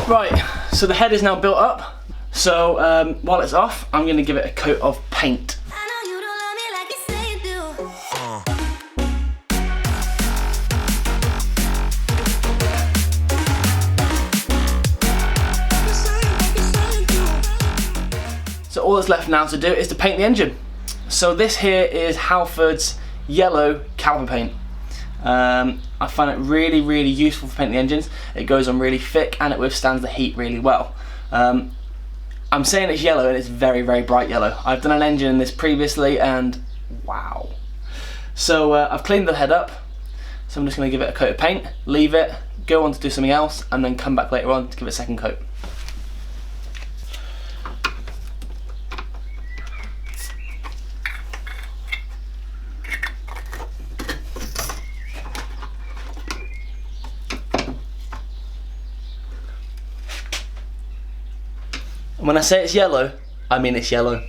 Right, so the head is now built up. So while it's off, I'm going to give it a coat of paint. So all that's left now to do is to paint the engine. So this here is Halfords yellow caliper paint. I find it really, really useful for painting the engines. It goes on really thick and it withstands the heat really well. I'm saying it's yellow and it's very, very bright yellow. I've done an engine in this previously and wow. So I've cleaned the head up. So I'm just going to give it a coat of paint, leave it, go on to do something else, and then come back later on to give it a second coat. And when I say it's yellow, I mean it's yellow.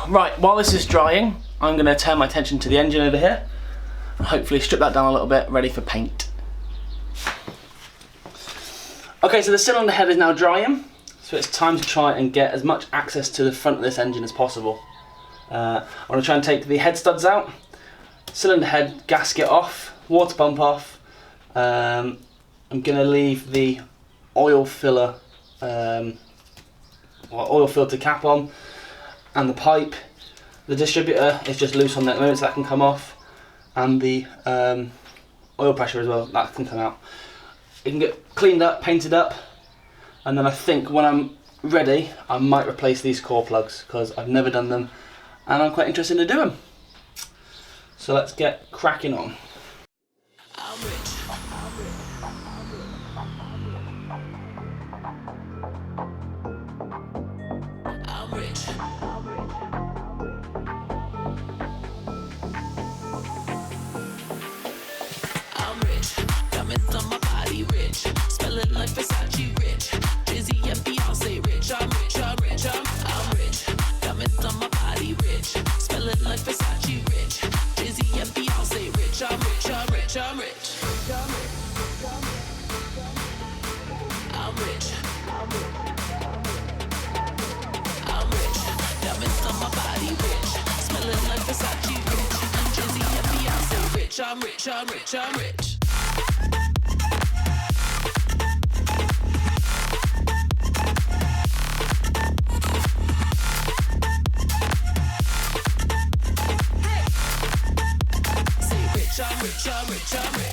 Right, while this is drying, I'm going to turn my attention to the engine over here. Hopefully strip that down a little bit, ready for paint. Okay, so the cylinder head is now drying, so it's time to try and get as much access to the front of this engine as possible. I'm going to try and take the head studs out, cylinder head gasket off, water pump off. I'm going to leave the oil filler, oil filter cap on, and the pipe. The distributor is just loose on that moment, so that can come off. And the oil pressure as well, that can come out. It can get cleaned up, painted up, and then I think when I'm ready, I might replace these core plugs because I've never done them and I'm quite interested to do them. So let's get cracking on. Like Versace rich, Dizzy and Beyonce rich. I'm rich, I'm rich, I'm rich. Diamonds on my body rich, smelling like Versace rich, Dizzy and Beyonce rich. I'm rich, I'm rich, I'm rich. I'm rich, I'm rich. Diamonds on my body rich, smelling like Versace rich, Dizzy and Beyonce rich. I'm rich, I'm rich, I'm rich. I'm rich, I'm rich, I'm rich.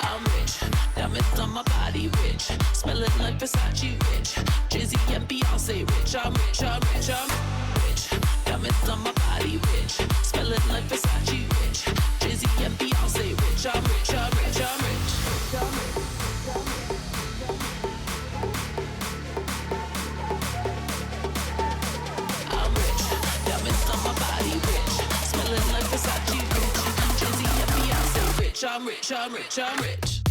I'm rich. Diamonds on my body rich, smelling like Versace rich, Dizzy and Beyonce rich. I'm rich, I'm rich, I'm rich. Diamonds on my body rich, smelling like Versace rich, Dizzy and Beyonce rich. I'm rich, I'm rich, I'm rich. I'm rich. Diamonds on my body rich, smelling like Versace rich, Dizzy and Beyonce rich. I'm rich, I'm rich, I'm rich.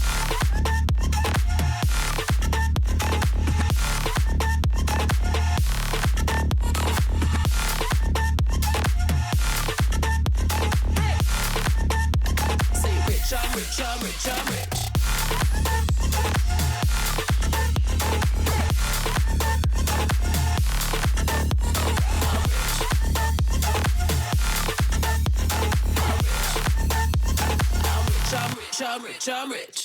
I'm rich, I'm rich, I'm rich. I'm rich, I'm rich, I'm rich.